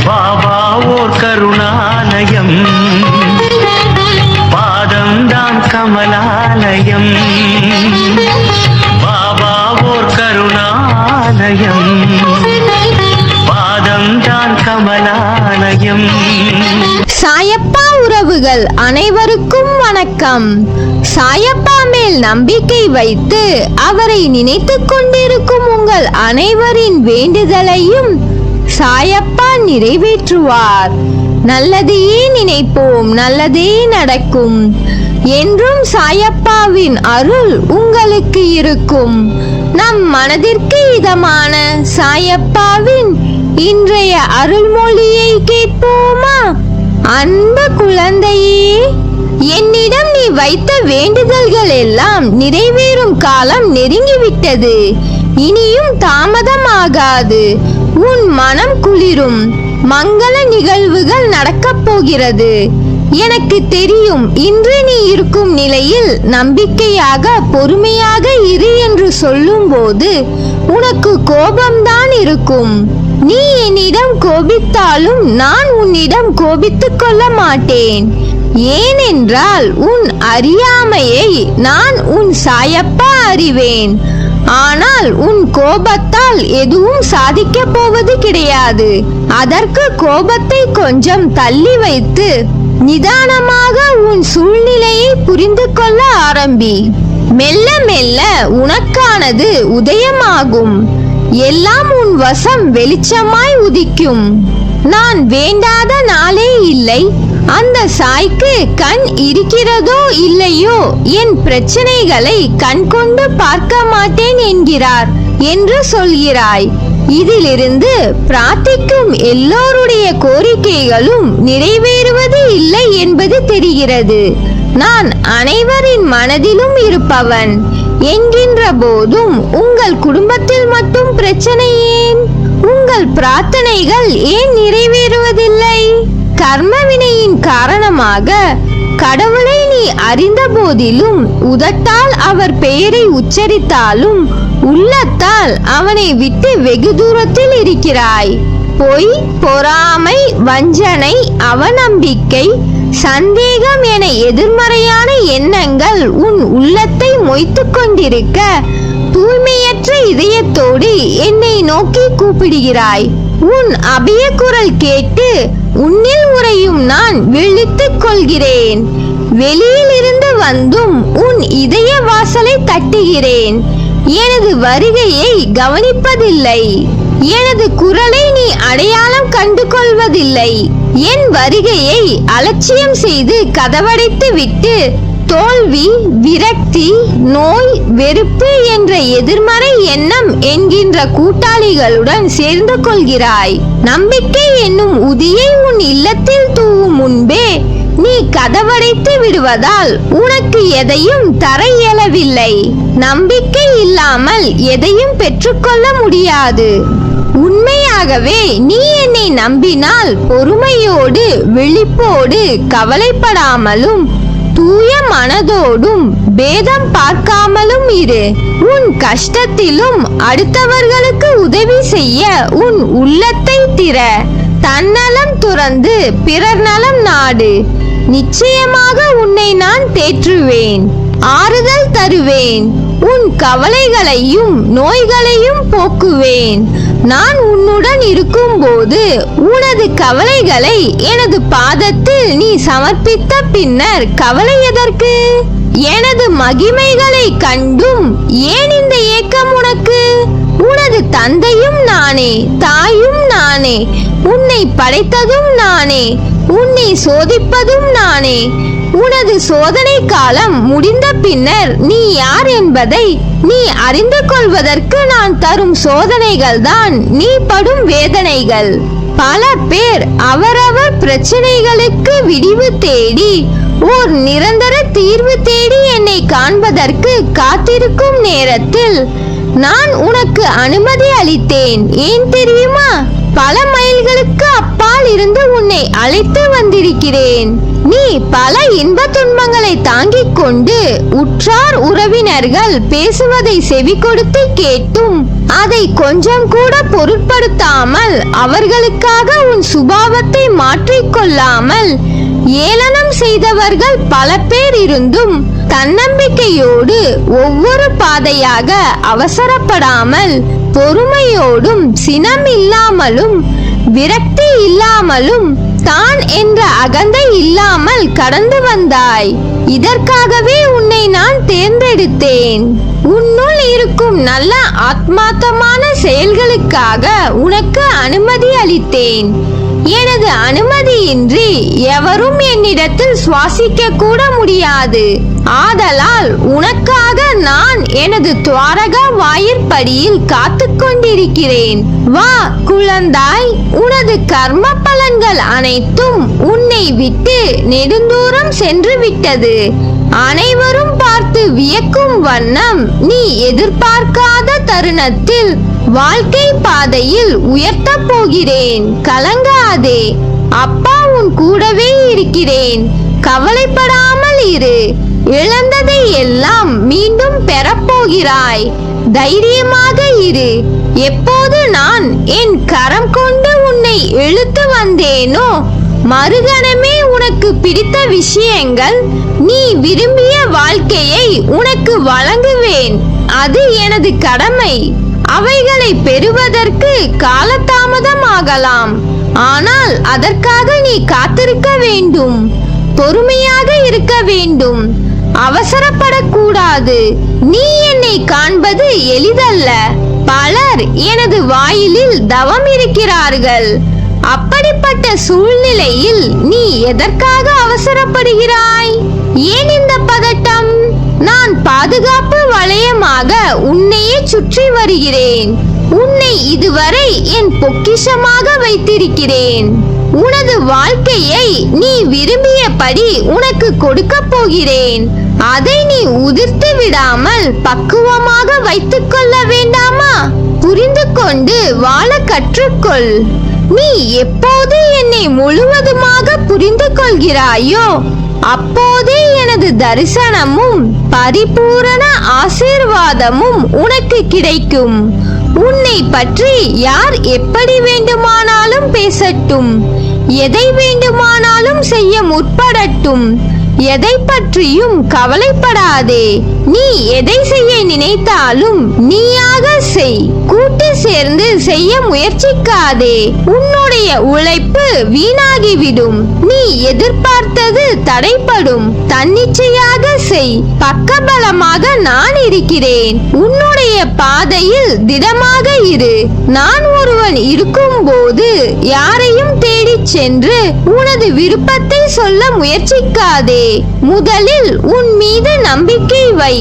பாபா ஓர் கருணாலயம், பாதம்தான் கமலாலயம். பாபா ஓர் கருணாலயம், பாதம்தான் கமலாலயம். சாயப்பா உறவுகள் அனைவருக்கும் வணக்கம். சாயப்பா மேல் நம்பிக்கை வைத்து அவரை நினைத்துக் கொண்டிருக்கும் உங்கள் அனைவரின் வேண்டுதலையும் சாயப்பா நிறைவேற்றுவார். நல்லதையே நினைப்போம், நல்லதே நடக்கும். என்றும் சாயப்பாவின் அருள் உங்களுக்கு இருக்கும். நம் மனதிற்கு இதமான சாயப்பாவின் இன்றைய அருள்மொழியை கேட்போமா? அன்பு குழந்தையே, என்னிடம் நீ வைத்த வேண்டுதல்கள் எல்லாம் நிறைவேறும் காலம் நெருங்கிவிட்டது. இனியும் தாமதமாகாது. உன் மனம் குளிரும் மங்கள நிகழ்வுகள் நடக்கப் போகிறது. எனக்கு தெரியும், இன்று நீ இருக்கும் நிலையில் நம்பிக்கையாக பொறுமையாக இரு என்று சொல்லும் போது உனக்கு கோபம்தான் இருக்கும். நீ என்னிடம் கோபித்தாலும் நான் உன்னிடம் கோபித்துக் கொள்ள மாட்டேன். ஏனென்றால் உன் அறியாமையை நான் உன் சாயப்பா அறிவேன். ஆனால் உன் கோபத்தால் எதுவும் சாதிக்க போவது கிடையாது. அதற்கு கோபத்தை கொஞ்சம் தள்ளி வைத்து நிதானமாக உன் சூழ்நிலையை புரிந்து கொள்ள ஆரம்பி. மெல்ல மெல்ல உனக்கானது உதயமாகும். எல்லாம் உன் வசம் வெளிச்சமாய் உதிக்கும். நான் வேண்டாத நாளே இல்லை. அந்த சாய்க்கு கண் இருக்கிறதோ இல்லையோ என் பிரச்சனைகளை கண் கொண்டு பார்க்க மாட்டேன் என்கிறார் என்று சொல்கிறாய். இதிலிருந்து பிரார்த்திக்கும் எல்லோருடைய கோரிக்கைகளும் நிறைவேறுவது இல்லை என்பது தெரிகிறது. நான் அனைவரின் மனதிலும் இருப்பவன் என்கின்ற போதும் உங்கள் குடும்பத்தில் மட்டும் பிரச்சனை ஏன்? உங்கள் பிரார்த்தனைகள் ஏன் நிறைவேறுவதில்லை? கர்மவினையின் காரணமாக கடவுளை நீ அறிந்த போதிலும் உதட்டால் அவர் பெயரை உச்சரித்தாலும் உள்ளத்தால் அவனை விட்டு வெகு தூரத்தில் இருக்கிறாய். பொய், பொறாமை, வஞ்சனை, அவநம்பிக்கை, சந்தேகம் என எதிர்மறையான எண்ணங்கள் உன் உள்ளத்தை மொய்த்துக் கொண்டிருக்க தூய்மையற்ற இதயத்தோடு என்னை நோக்கி கூப்பிடுகிறாய். உன் அபய குரல் கேட்டு உன்னில் உறையும் நான் விழித்துக் கொள்கிறேன். வெளியில் இருந்து வந்தும் உன் இதய வாசலை தட்டுகிறேன். எனது வருகையை கவனிப்பதில்லை. எனது குரலை நீ அடையாளம் கண்டு கொள்வதில்லை. என் வருகையை அலட்சியம் செய்து கதவடைத்து விட்டு தோல்வி, விரக்தி, நோய், வெறுப்பு என்ற எதிர்மறை எண்ணம் என்கின்ற கூட்டாளிகளுடன் சேர்ந்து கொள்கிறாய். நம்பிக்கை என்னும் உதியை உன் இல்லத்தில் தூவும் முன்பே நீ கதவடைத்து விடுவதால் உனக்கு எதையும் தர இயலவில்லை. நம்பிக்கை இல்லாமல் எதையும் பெற்றுக்கொள்ள முடியாது. உண்மையாகவே நீ என்னை நம்பினால் பொறுமையோடு, விழிப்போடு, கவலைப்படாமலும் தூய மனதோடும் பேதம் பார்க்காமலும் இரு. உன் கஷ்டத்திலும் அடுத்தவர்களுக்கு உதவி செய்ய உன் உள்ளத்தை திற. தன்னலம் துறந்து பிறர் நலம் நாடு. நிச்சயமாக உன்னை நான் தேற்றுவேன், ஆறுதல் தருவேன். உன் கவலைகளையும் நோய்களையும் போக்குவேன். நான் உன்னுடன் இருக்கும் போது உனது கவலைகளை எனது பாதத்தில் நீ சமர்ப்பித்த பின்னர் கவலை எதற்கு? எனது மகிமைகளை கண்டும் ஏன் இந்த ஏக்கம் உனக்கு? உனது தந்தையும் நானே, தாயும் நானே, உன்னை படைத்ததும் நானே, உன்னை சோதிப்பதும் நானே. உனது சோதனை காலம் முடிந்த பின்னர் நீ யார் என்பதை நீ அறிந்து கொள்வதற்கு நான் தரும் சோதனைகள் தான் நீ படும் வேதனைகள். பல பேர் அவரவர் பிரச்சனைகளுக்கு விடிவு தேடி ஓர் நிரந்தர தீர்வு தேடி என்னை காண்பதற்கு காத்திருக்கும் நேரத்தில் நான் உனக்கு அனுமதி அளித்தேன். ஏன் தெரியுமா? பல மைல்களுக்கு அப்பால் இருந்து உன்னை அழைத்து வந்திருக்கிறேன். நீ பல இன்ப துன்பங்களை தாங்கிக் கொண்டு உற்றார் உறவினர்கள் பேசுவதை செவி கொடுத்து கேட்டும் அதை கொஞ்சம் கூட பொருட்படுத்தாமல் அவர்களுக்காக உன் சுபாவத்தை மாற்றிக்கொள்ளாமல் ஏளனம் செய்தவர்கள் பல பேர் இருந்தும் தன்னம்பிக்கையோடு ஒவ்வொரு பாதையாக அவசரப்படாமல் பொறுமையோடும் சினம் இல்லாமலும் விரக்தி இல்லாமலும் தான் என்ற அகந்தை இல்லாமல் கடந்து வந்தாய். இதற்காகவே உன்னை நான் தேர்ந்தெடுத்தேன். உன்னுள் இருக்கும் நல்ல ஆத்மார்த்தமான செயல்களுக்காக உனக்கு அனுமதி அளித்தேன். எனது அனுமதியின்றி எவரும் என்னிடத்தில் சுவாசிக்க கூட முடியாது. ஆதலால் உனக்காக நான் எனது துவாரகா வாயிற்படியில் காத்து கொண்டிருக்கிறேன். வா குழந்தாய், உனது கர்ம பலன்கள் அனைத்தும் உன்னை விட்டு நெடுந்தூரம் சென்று விட்டது. அனைவரும் பார்த்து வியக்கும் வண்ணம் நீ எதிர்பார்க்காத தருணத்தில் வாழ்க்கை பாதையில் உயர்த்த போகிறேன். கலங்காதே, அப்பா உன் கூடவே இருக்கிறேன். கவலைப்படாமல் இரு. இழந்ததை எல்லாம் மீண்டும் பெறப்போகிறாய். தைரியமாக இரு. எப்போது நான் என் கரம் கொண்டு உன்னை இழுத்து வந்தேனோ மறுகணமே உனக்கு பிடித்த விஷயங்கள், நீ விரும்பிய வாழ்க்கையை உனக்கு வழங்குவேன். அது எனது கடமை. அவைகளை பெறுவதற்கு காலதாமதமாகலாம். ஆனால் அதற்காக நீ காத்திருக்க வேண்டும். பொறுமையாக இருக்க வேண்டும். அவசரப்படக்கூடாது. நீ என்னை காண்பது எளிதல்ல. பலர் எனது வாயிலில் தவம் இருக்கிறார்கள். அப்படிப்பட்ட சூழ்நிலையில் நீ எதற்காக அவசரப்படுகிறாய்? ஏன் இந்த பதட்டம்? நான் பாதுகாப்பு வளையமாக உன்னையே சுற்றி வருகிறேன். உன்னை இதுவரை என் பொக்கிஷமாக வைத்திருக்கிறேன். உனது வாழ்க்கையை நீ விரும்பியபடி உனக்கு கொடுக்க போகிறேன். அதை நீ உதிர்த்து விடாமல் பக்குவமாக வைத்துக் கொள்ள வேண்டாமா? புரிந்து கொண்டு வாழ கற்றுக்கொள். நீ எப்போது என்னை முழுவதுமாக புரிந்து கொள்கிறாயோ அப்போதே எனது தரிசனமும் பரிபூரண ஆசீர்வாதமும் உனக்கு கிடைக்கும். உன்னை பற்றி யார் எப்படி வேண்டுமானாலும் பேசட்டும், எதை வேண்டுமானாலும் செய்ய முற்படட்டும், எதை பற்றியும் கவலைப்படாதே. நீ எதை செய்ய நினைத்தாலும் நீயாக செய். கூட்டு சேர்ந்து செய்ய முயற்சிக்காதே. உன்னுடைய உழைப்பு வீணாகிவிடும். நீ எதிர்பார்த்தது தடைப்படும். தன்னிச்சையாக செய். பக்கபலமாக நான் இருக்கிறேன். உன்னுடைய பாதையில் திடமாக இரு. நான் ஒருவன் இருக்கும் போது யாரையும் தேடிச் சென்று உனது விருப்பத்தை சொல்ல முயற்சிக்காதே. முதலில் உன் மீது நம்பிக்கை வை.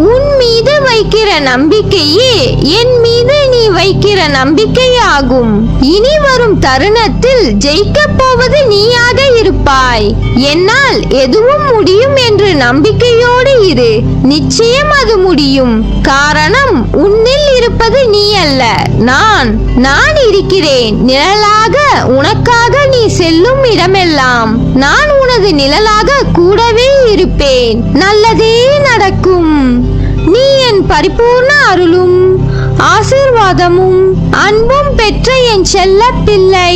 உன் மீது வைக்கிற நம்பிக்கையே என் மீது நீ வைக்கிற நம்பிக்கையாகும். இனி வரும் தருணத்தில் ஜெயிக்கப் போவது நீயாக இருப்பாய். என்னால் எதுவும் முடியும் என்று நம்பிக்கையோடு இரு. நிச்சயம் அது முடியும். காரணம், உன்னில் இருப்பது நீ அல்ல, நான் இருக்கிறேன். நிழலாக உனக்காக நீ செல்லும் இடமெல்லாம் நான் உனது நிழலாக கூடவே இருப்பேன். நல்லதே நடக்கும். நீ என் பரிபூர்ண அருளும் ஆசீர்வாதமும் அன்பும் பெற்ற என் செல்ல பிள்ளை.